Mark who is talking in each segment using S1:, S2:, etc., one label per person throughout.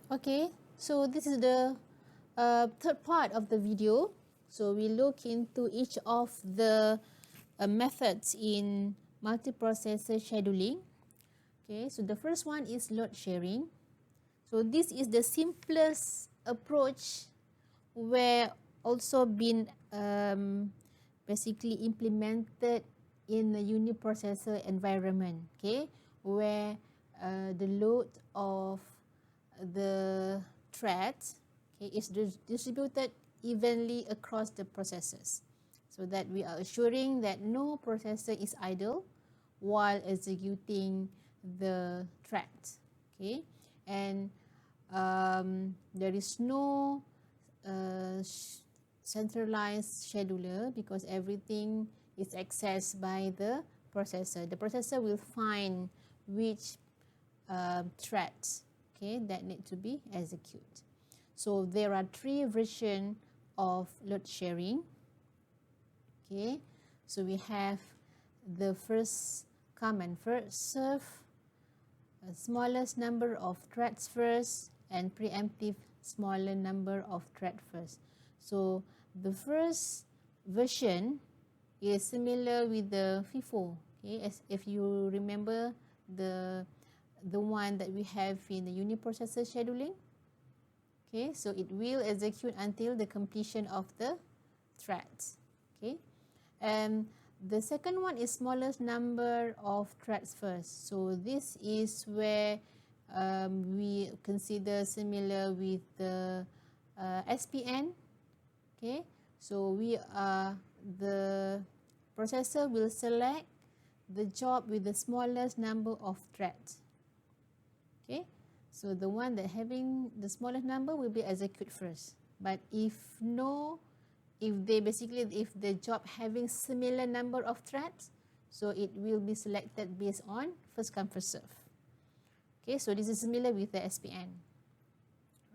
S1: Okay, so this is the third part of the video. So we look into each of the methods in multiprocessor scheduling. Okay, so the first one is load sharing. So this is the simplest approach where also been basically implemented in a uniprocessor environment, okay, where the load of the threads, okay, is distributed evenly across the processors, so that we are assuring that no processor is idle while executing the threads, okay, and there is no centralized scheduler because everything is accessed by the processor. The processor will find which threads, okay, that need to be executed. So there are three versions of load sharing. Okay, so we have the first come and first serve, smallest number of threads first, and preemptive smaller number of thread first. So the first version is similar with the FIFO. Okay, as if you remember the one that we have in the uniprocessor scheduling. Okay, so it will execute until the completion of the threads. Okay, and the second one is smallest number of threads first. So this is where we consider similar with the SPN. Okay, so the processor will select the job with the smallest number of threads. Okay, so the one that having the smallest number will be execute first. But if the job having similar number of threads, so it will be selected based on first come first serve. Okay, so this is similar with the SPN,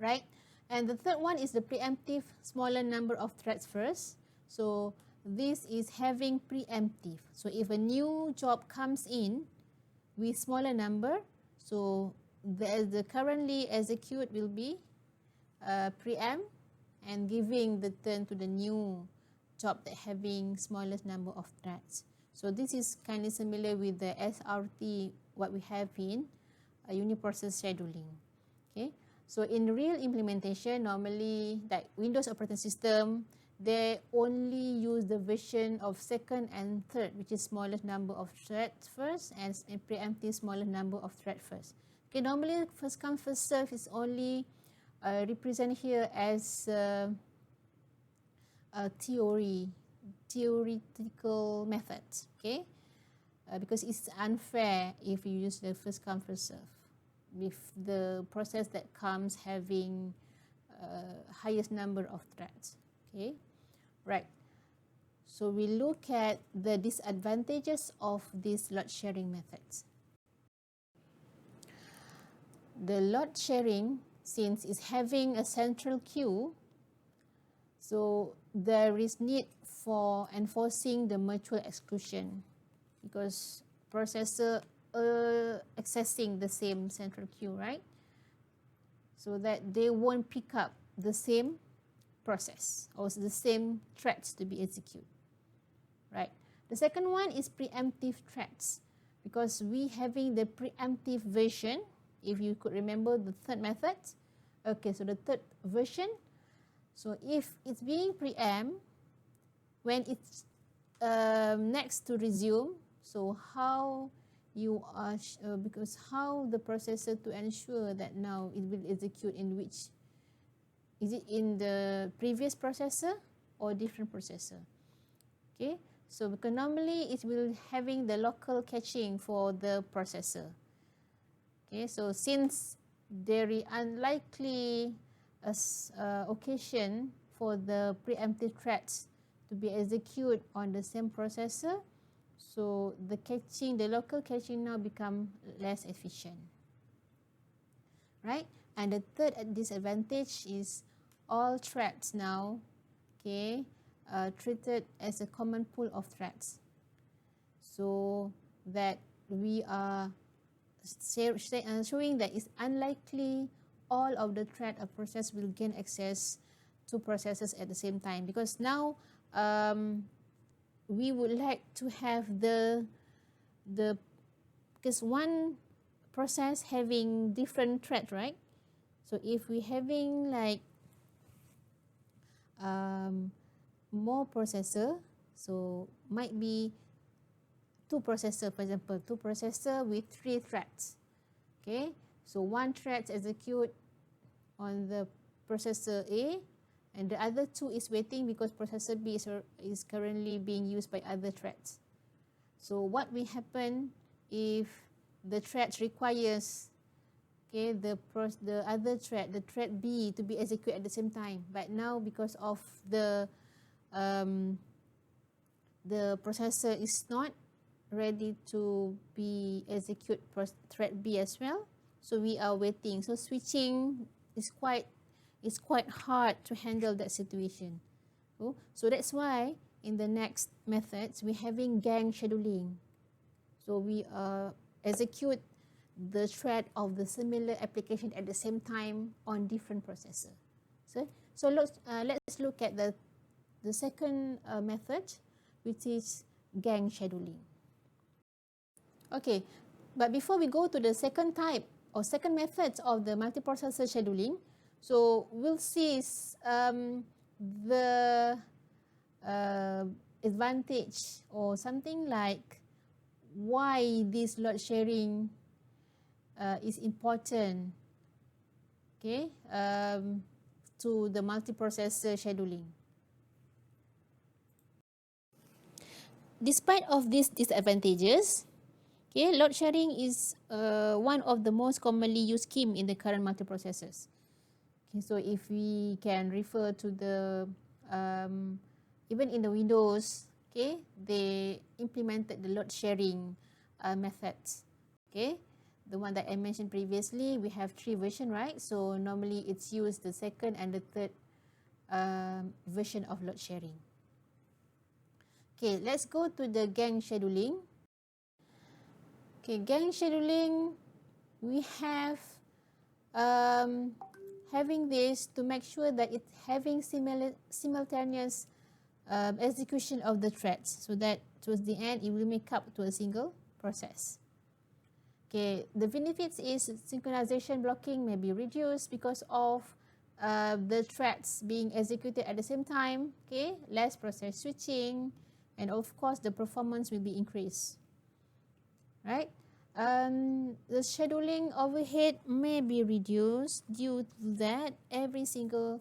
S1: right? And the third one is the preemptive smaller number of threads first. So this is having preemptive. So if a new job comes in with smaller number, so the currently execute will be preempt and giving the turn to the new job that having smallest number of threads. So this is kind of similar with the SRT what we have in uniprocess scheduling. Okay, so in real implementation, normally like Windows operating system, they only use the version of second and third, which is smallest number of threads first and preemptive smallest number of thread first. Okay, normally first come first serve is only represent here as a theoretical method, okay, because it's unfair if you use the first come first serve with the process that comes having highest number of threads. Okay, right. So we look at the disadvantages of these load sharing methods. The load sharing, since it's having a central queue, so there is need for enforcing the mutual exclusion because processor accessing the same central queue, right? So that they won't pick up the same process or the same threads to be executed, right? The second one is preemptive threads because we having the preemptive version. If you could remember the third method, okay, so the third version, so if it's being preempt when it's next to resume, so how you are because how the processor to ensure that now it will execute in which, is it in the previous processor or different processor? Okay, so because normally it will having the local caching for the processor. Okay, so since there is unlikely occasion for the preemptive threads to be executed on the same processor, so the caching, the local caching now become less efficient, right? And the third disadvantage is all threads now, okay, treated as a common pool of threads, so that we are showing that it's unlikely all of the thread of process will gain access to processes at the same time, because now we would like to have the because one process having different thread, right? So if we having like more processor, so might be two processor, for example, two processor with 3 threads. Okay, so one thread execute on the processor A, and the other 2 is waiting because processor B is currently being used by other threads. So what will happen if the thread requires, okay, the other thread, the thread B, to be executed at the same time, but now because of the processor is not ready to be execute thread B as well, so we are waiting. So switching is quite hard to handle that situation. So that's why in the next methods we're having gang scheduling. So we execute the thread of the similar application at the same time on different processor. So let's look at the second method, which is gang scheduling. Okay, but before we go to the second type or second method of the multiprocessor scheduling, so we'll see the advantage or something like why this load sharing is important, okay, to the multiprocessor scheduling. Despite of these disadvantages, okay, load sharing is one of the most commonly used scheme in the current multiprocessors. Okay, so if we can refer to the even in the Windows, okay, they implemented the load sharing methods. Okay, the one that I mentioned previously, we have 3 versions, right? So normally it's used the second and the third version of load sharing. Okay, let's go to the gang scheduling. Okay, gang scheduling, we have having this to make sure that it's having simultaneous execution of the threads, so that towards the end it will make up to a single process. Okay, the benefits is synchronization blocking may be reduced because of the threads being executed at the same time. Okay, less process switching, and of course the performance will be increased, right? The scheduling overhead may be reduced due to that every single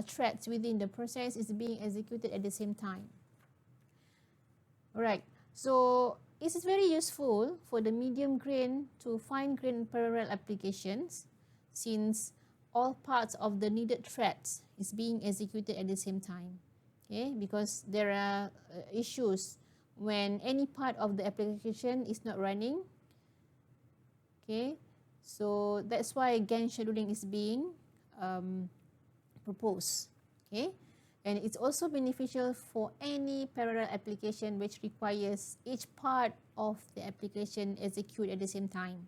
S1: thread within the process is being executed at the same time. Alright, so it is very useful for the medium grain to fine grain parallel applications, since all parts of the needed threads is being executed at the same time. Okay, because there are issues when any part of the application is not running. Okay, so that's why gang scheduling is being proposed. Okay, and it's also beneficial for any parallel application which requires each part of the application execute at the same time.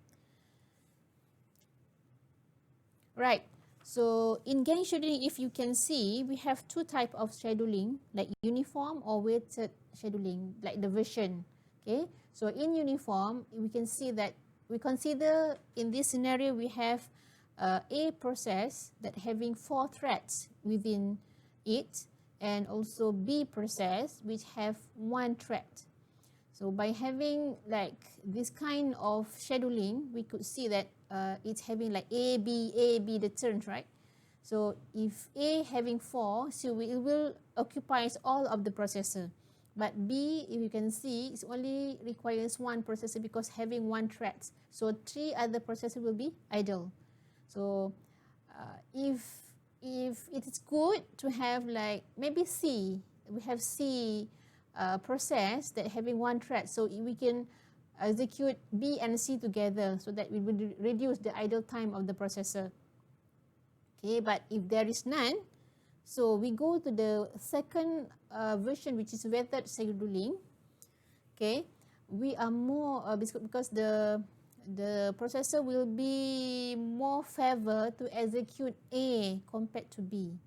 S1: Right. So in gang scheduling, if you can see, we have 2 types of scheduling, like uniform or weighted scheduling, like the version. Okay. So in uniform, we can see that we consider in this scenario we have a process that having 4 threads within it, and also B process which have 1 thread. So by having like this kind of scheduling, we could see that it's having like A, B, the turns, right? So if A having 4, so it will occupies all of the processor. But B, if you can see, it only requires 1 processor because having 1 thread. So 3 other processors will be idle. So if it is good to have like maybe C, we have C process that having 1 thread, so we can execute B and C together, so that we will reduce the idle time of the processor. Okay, but if there is none, so we go to the second version, which is weighted scheduling. Okay, we are more because the the processor will be more favor to execute A compared to B.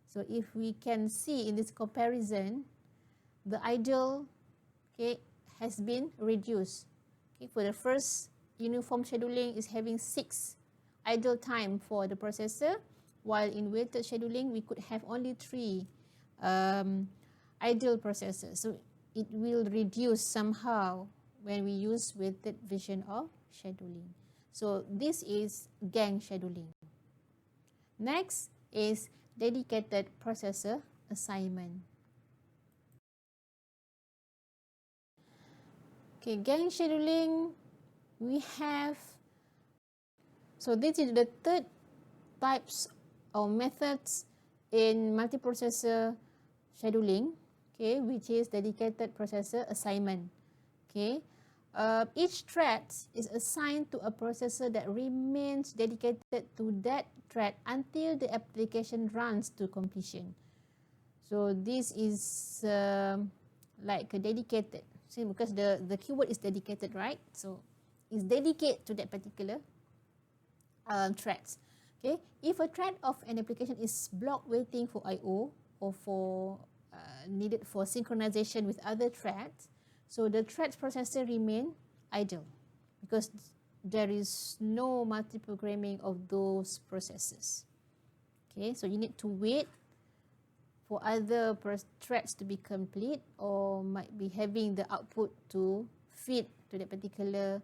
S1: So if we can see in this comparison, the idle, okay, has been reduced. Okay, for the first uniform scheduling is having 6 idle time for the processor, while in weighted scheduling we could have only 3 idle processors. So it will reduce somehow when we use weighted version of scheduling. So this is gang scheduling. Next is dedicated processor assignment. Okay, gang scheduling, we have, so this is the third types or methods in multiprocessor scheduling, okay, which is dedicated processor assignment. Okay, each thread is assigned to a processor that remains dedicated to that thread until the application runs to completion. So this is like a dedicated, see, because the keyword is dedicated, right? So it's dedicated to that particular threads. Okay, if a thread of an application is blocked waiting for I/O or for needed for synchronization with other threads, so the threads processor remain idle because there is no multi-programming of those processes. Okay, so you need to wait for other threads to be complete or might be having the output to feed to that particular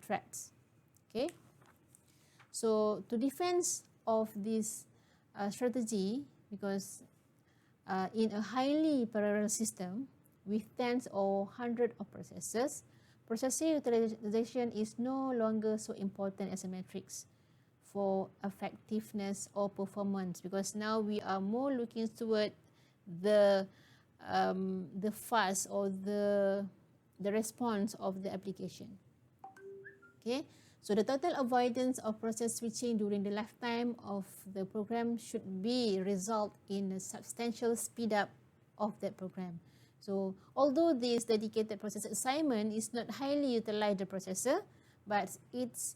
S1: threads. Okay, so to defense of this strategy, because in a highly parallel system with tens or hundreds of processors, processor utilization is no longer so important as a matrix for effectiveness or performance, because now we are more looking toward the fast or the response of the application. Okay, so the total avoidance of process switching during the lifetime of the program should be result in a substantial speed up of that program. So although this dedicated process assignment is not highly utilized the processor, but it's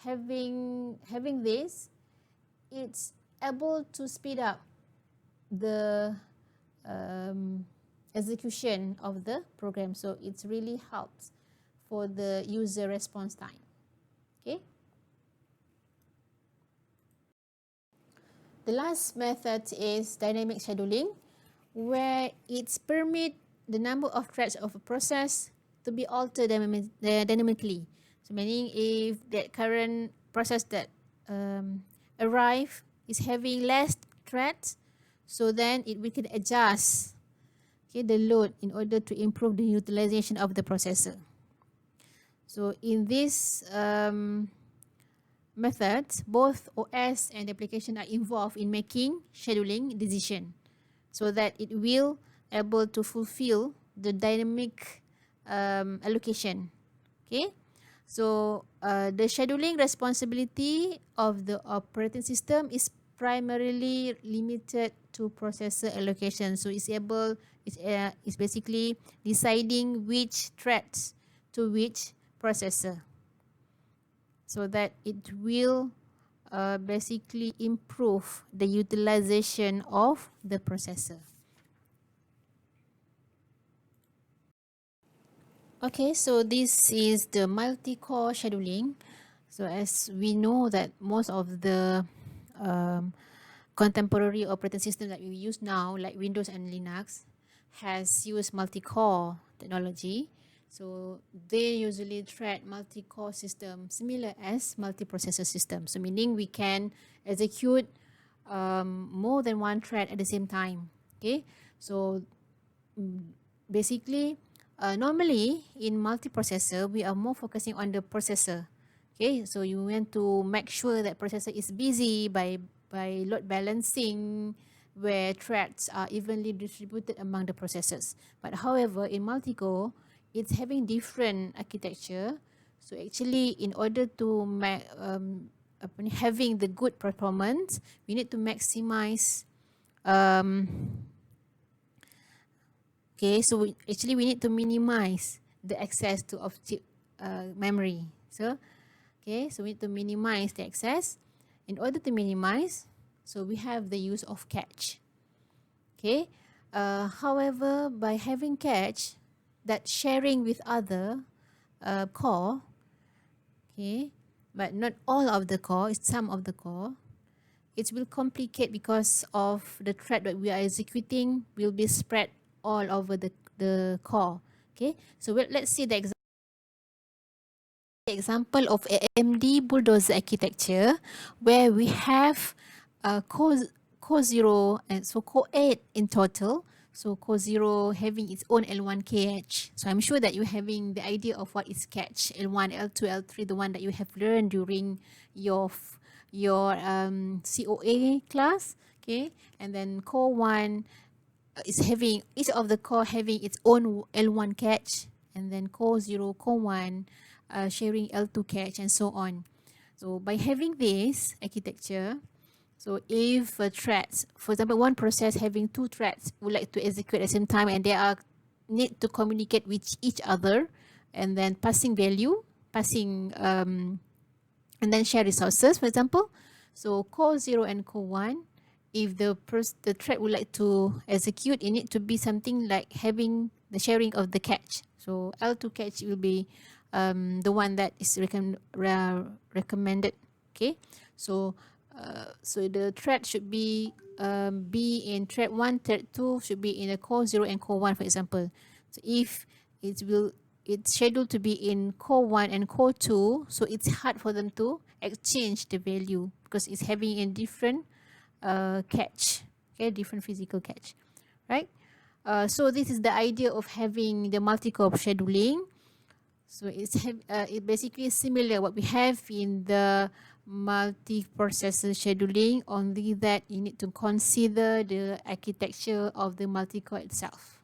S1: having this, it's able to speed up the execution of the program. So it really helps for the user response time. Okay. The last method is dynamic scheduling, where it's permit the number of threads of a process to be altered dynamically. So meaning if that current process that arrive is having less threads, so then we can adjust, okay, the load in order to improve the utilization of the processor. So in this method, both OS and application are involved in making scheduling decision, so that it will able to fulfill the dynamic allocation. Okay, so the scheduling responsibility of the operating system is primarily limited to processor allocation. So it's basically deciding which threads to which processor, so that it will basically improve the utilization of the processor. Okay, so this is the multi-core scheduling. So as we know that most of the contemporary operating system that we use now, like Windows and Linux, has used multi-core technology. So they usually thread multi-core system similar as multiprocessor system. So meaning we can execute more than one thread at the same time. Okay, so basically normally in multiprocessor we are more focusing on the processor. Okay, so you want to make sure that processor is busy by load balancing, where threads are evenly distributed among the processors. But however, in multi-core, it's having different architecture. So actually, in order to having the good performance, we need to maximize. Okay, so actually we need to minimize the access to of chip memory. So, okay, so we need to minimize the access. In order to minimize, so we have the use of cache. Okay, however, by having cache, that sharing with other core, okay, but not all of the core, it's some of the core, it will complicate because of the thread that we are executing will be spread all over the core. Okay, so let's see the example of AMD Bulldozer architecture where we have core 0 and so core 8 in total. So core 0 having its own L1 cache. So I'm sure that you're having the idea of what is cache, L1, L2, L3, the one that you have learned during your COA class. Okay, and then core 1 is having each of the core having its own L1 cache, and then core 0, core 1 sharing L2 cache, and so on. So by having this architecture, so if threads, for example, one process having two threads would like to execute at the same time and they are need to communicate with each other and then passing value, and then share resources, for example. So core 0 and core 1, if the thread would like to execute, it need to be something like having the sharing of the cache. So L2 cache will be the one that is recommended. Okay, so the thread should be in thread 1, thread 2 should be in the core 0 and core 1, for example. So if it's scheduled to be in core 1 and core 2, so it's hard for them to exchange the value because it's having a different cache, okay, different physical cache, right? So this is the idea of having the multi-core scheduling. So it basically similar what we have in the multi-processor scheduling, only that you need to consider the architecture of the multi-core itself.